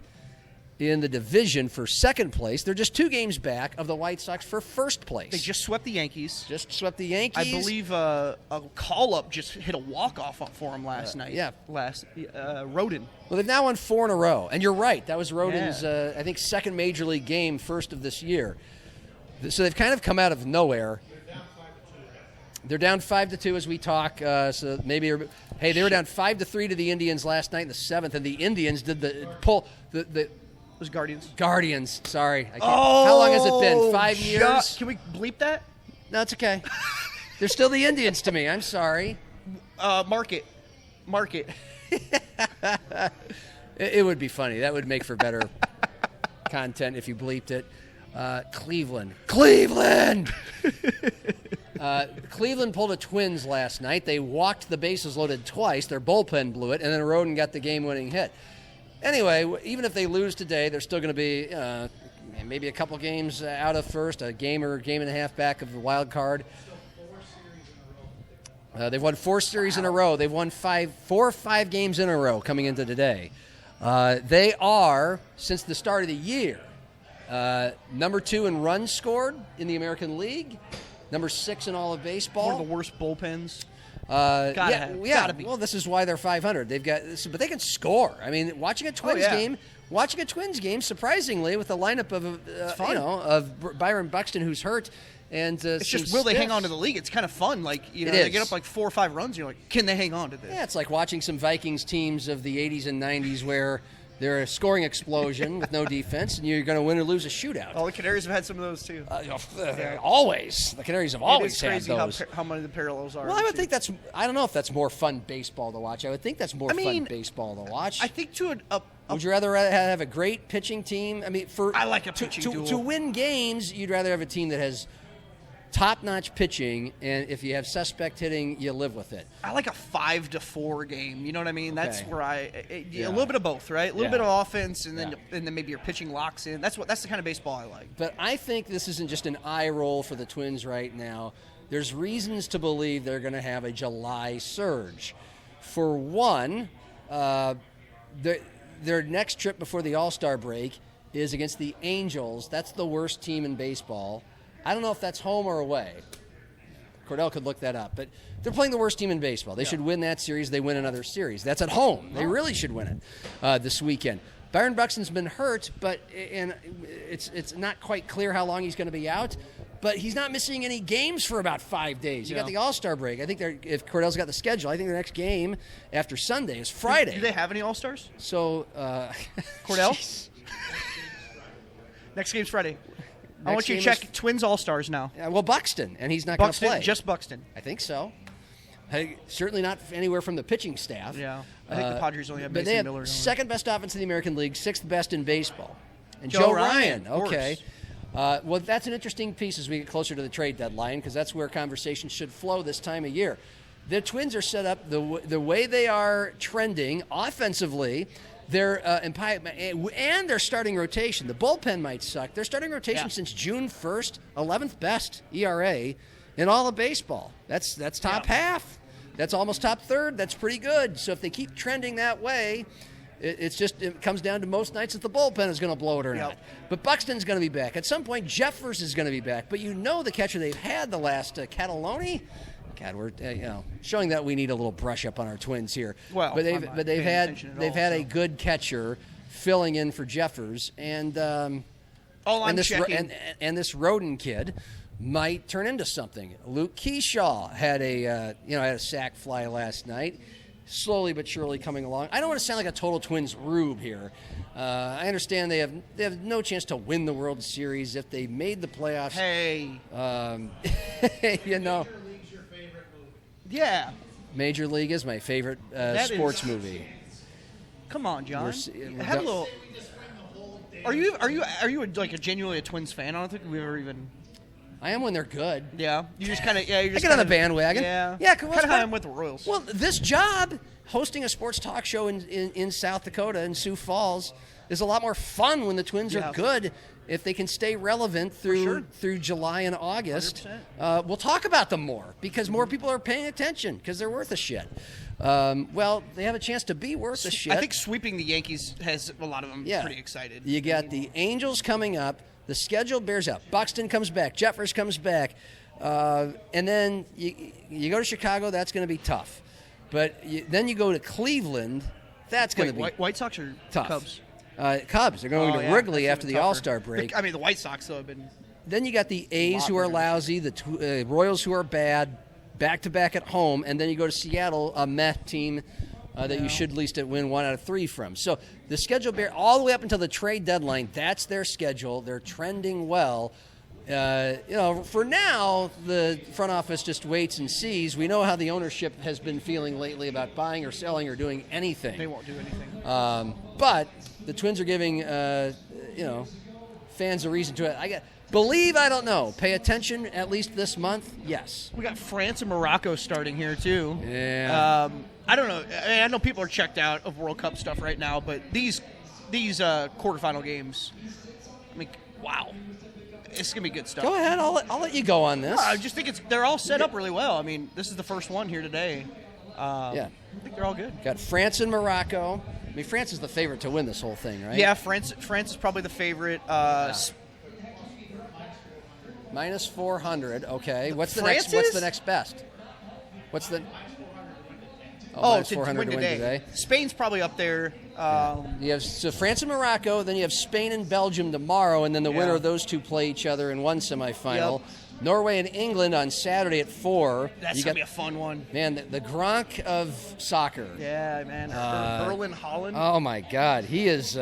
in the division for second place. They're just 2 games back of the White Sox for first place. They just swept the Yankees. I believe a call-up just hit a walk-off for them last night. Rodin. Well, they've now won 4 in a row. And you're right. That was Rodin's, I think, second Major League game, first of this year. So they've kind of come out of nowhere. They're down 5-2 as we talk. So maybe, they were down 5-3 to the Indians last night in the 7th, and the Indians did the pull. It was Guardians. Guardians. Sorry. How long has it been? 5 years? Can we bleep that? No, it's okay. They're still the Indians to me. I'm sorry. Mark it. It would be funny. That would make for better content if you bleeped it. Cleveland. Cleveland pulled a Twins last night. They walked the bases loaded twice. Their bullpen blew it, and then Rodin got the game-winning hit. Anyway, even if they lose today, they're still going to be maybe a couple games out of first, a game or game and a half back of the wild card. They've won 4 series in a row. They've won 4 or 5 games in a row coming into today. They are, since the start of the year, number 2 in runs scored in the American League, number 6 in all of baseball. One of the worst bullpens. Gotta be. Well, this is why they're 500. But they can score. I mean, watching a Twins game, surprisingly, with the lineup of Byron Buxton, who's hurt, and it's just will they hang on to the league? It's kind of fun. Like they get up like 4 or 5 runs. You're like, can they hang on to this? Yeah, it's like watching some Vikings teams of the 80s and 90s where they're a scoring explosion with no defense, and you're going to win or lose a shootout. Oh, the Canaries have had some of those too. Always, the Canaries have always had those. How many of the parallels are. Well, I would think that's. I don't know if that's more fun baseball to watch. I would think that's more fun baseball to watch. I think would you rather have a great pitching team? I mean, I like a pitching duel. To win games, you'd rather have a team that has top-notch pitching, and if you have suspect hitting, you live with it. I like a 5-4 game. You know what I mean? That's where a little bit of both, right? A little bit of offense, and then maybe your pitching locks in. That's the kind of baseball I like. But I think this isn't just an eye roll for the Twins right now. There's reasons to believe they're going to have a July surge. For one, their next trip before the All-Star break is against the Angels. That's the worst team in baseball. I don't know if that's home or away. Cordell could look that up. But they're playing the worst team in baseball. They should win that series. They win another series. That's at home. They really should win it this weekend. Byron Buxton's been hurt, and it's not quite clear how long he's going to be out. But he's not missing any games for about 5 days. You got the All-Star break. I think if Cordell's got the schedule, I think their next game after Sunday is Friday. Do they have any All-Stars? So, Cordell? Next game's Friday. I want you to check Twins All-Stars now. Well, Buxton, and he's not going to play. Just Buxton. I think so. Certainly not anywhere from the pitching staff. Yeah. I think the Padres only have Mason Miller. But they have second best offense in the American League, 6th best in baseball. And Joe Ryan. Okay. Well, that's an interesting piece as we get closer to the trade deadline, because that's where conversations should flow this time of year. The Twins are set up the way they are trending offensively. And their starting rotation. The bullpen might suck. Their starting rotation since June 1st, 11th best ERA in all of baseball. That's top half. That's almost top third. That's pretty good. So if they keep trending that way, it comes down to most nights if the bullpen is going to blow it or not. But Buxton's going to be back. At some point, Jeffers is going to be back. But the catcher they've had the last Cataloni. God, we're showing that we need a little brush up on our Twins here. Well, but they've had a good catcher filling in for Jeffers, and this Roden kid might turn into something. Luke Keyshaw had a sac fly last night, slowly but surely coming along. I don't want to sound like a total Twins rube here. I understand they have no chance to win the World Series if they made the playoffs. Hey, Yeah. Major League is my favorite sports movie. Come on, John. Have a little. Are you like a genuinely a Twins fan? I don't think we've ever even. I am when they're good. Yeah. You just kind of I get on the bandwagon. Yeah. Kind of how I'm with the Royals. Well, this job, hosting a sports talk show in South Dakota in Sioux Falls, is a lot more fun when the Twins are good. If they can stay relevant through July and August, we'll talk about them more because more people are paying attention because they're worth a shit. Well, they have a chance to be worth a shit. I think sweeping the Yankees has a lot of them pretty excited. You got the Angels coming up. The schedule bears out. Buxton comes back. Jeffers comes back. And then you go to Chicago. That's going to be tough. But then you go to Cleveland. That's going to be White Sox or tough. Cubs? Cubs. They're going to Wrigley after the All-Star break. I mean, the White Sox, though, have been... Then you got the A's who are lousy, the Royals who are bad, back-to-back at home, and then you go to Seattle, a meh team that you should at least win 1 out of 3 from. So the schedule, all the way up until the trade deadline, that's their schedule. They're trending well. For now, the front office just waits and sees. We know how the ownership has been feeling lately about buying or selling or doing anything. They won't do anything. But the Twins are giving, fans a reason to it. I don't know. Pay attention at least this month, yes. We got France and Morocco starting here, too. Yeah. I don't know. I know people are checked out of World Cup stuff right now, but these quarterfinal games, I mean, wow. It's going to be good stuff. Go ahead. I'll let you go on this. I just think they're all set up really well. I mean, this is the first one here today. I think they're all good. Got France and Morocco. I mean, France is the favorite to win this whole thing, right? Yeah, France is probably the favorite. Minus 400. Okay. What's the next best? minus 400 to win today. Spain's probably up there. You have France and Morocco, then you have Spain and Belgium tomorrow, and then the winner of those two play each other in one semifinal. Yep. Norway and England on Saturday at 4. That's going to be a fun one. Man, the Gronk of soccer. Yeah, man. Erling Haaland. Oh, my God. He is...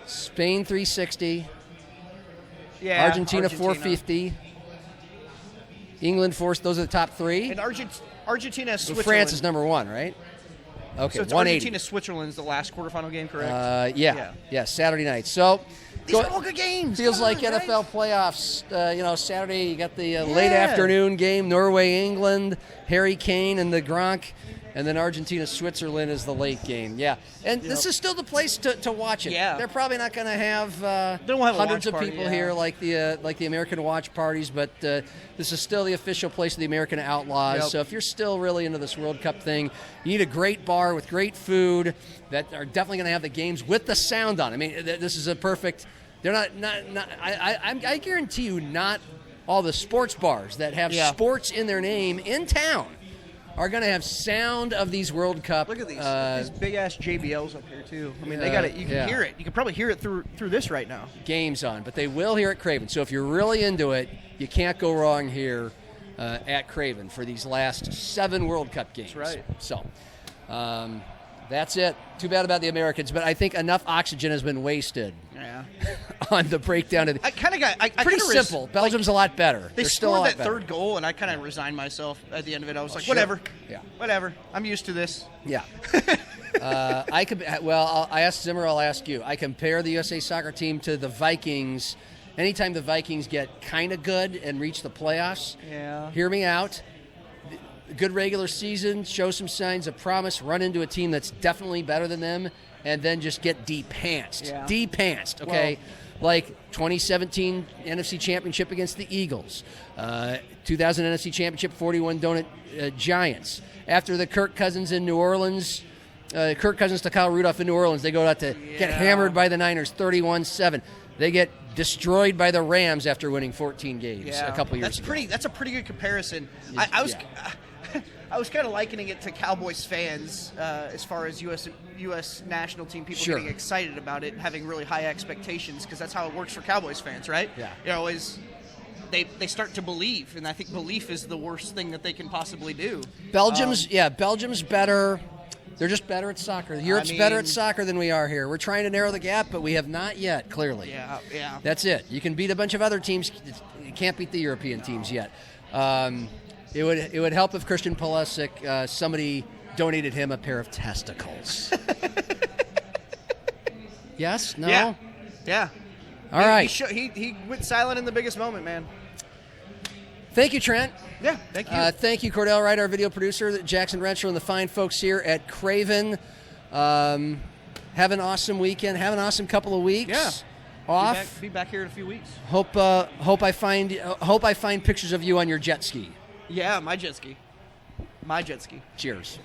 Spain 360. Yeah, Argentina 450. England 4. Those are the top 3. And Argentina, So Switzerland. France is number 1, right? Okay, So it's 180. Argentina, Switzerland's the last quarterfinal game, correct? Yeah, Saturday night. So These are all good games. feels Come on, like guys. NFL playoffs. Saturday you got the late afternoon game, Norway, England, Harry Kane and the Gronk, and then Argentina, Switzerland is the late game. Yeah, and this is still the place to watch it. Yeah. They're probably not going to have, They won't have a hundreds watch of party, people yeah. here like the American watch parties, but this is still the official place of the American Outlaws. Yep. So if you're still really into this World Cup thing, you need a great bar with great food that are definitely going to have the games with the sound on. I mean, this is a perfect. They're not. I guarantee you, not all the sports bars that have sports in their name in town are going to have sound of these World Cup. Look at these big ass JBLs up here too. I mean, they got it. You can hear it. You can probably hear it through this right now. Games on, but they will hear at Craven. So if you're really into it, you can't go wrong here at Craven for these last 7 World Cup games. That's right. So that's it. Too bad about the Americans, but I think enough oxygen has been wasted on the breakdown of the. I kind of got. Pretty simple. Belgium's a lot better. They They're still a scored lot that better. third goal, and I kind of resigned myself at the end of it. I was like, sure. whatever. Yeah. Whatever. I'm used to this. Yeah. I could. Well, I asked Zimmer. I'll ask you. I compare the USA soccer team to the Vikings. Anytime the Vikings get kind of good and reach the playoffs, hear me out. Good regular season, show some signs of promise, run into a team that's definitely better than them, and then just get de-pantsed. Yeah. De-pantsed, okay? Like 2017 NFC Championship against the Eagles. 2000 NFC Championship, 41 donut Giants. After the Kirk Cousins in New Orleans, Kirk Cousins to Kyle Rudolph in New Orleans, they go out to get hammered by the Niners, 31-7. They get destroyed by the Rams after winning 14 games a couple years ago. That's a pretty good comparison. I was kind of likening it to Cowboys fans as far as U.S. national team people getting excited about it, having really high expectations, because that's how it works for Cowboys fans, right? Yeah. You know, they start to believe, and I think belief is the worst thing that they can possibly do. Belgium's better. They're just better at soccer. Europe's better at soccer than we are here. We're trying to narrow the gap, but we have not yet, clearly. Yeah. That's it. You can beat a bunch of other teams. You can't beat the European teams yet. It would help if Christian Pulisic, somebody donated him a pair of testicles. Yes? No? Yeah. All right. He went silent in the biggest moment, man. Thank you, Trent. Yeah, thank you. Thank you, Cordell Wright, our video producer, Jackson Renshaw, and the fine folks here at Craven. Have an awesome weekend. Have an awesome couple of weeks. Yeah. Off. Be back here in a few weeks. Hope I find pictures of you on your jet ski. Yeah, my jet ski. Cheers.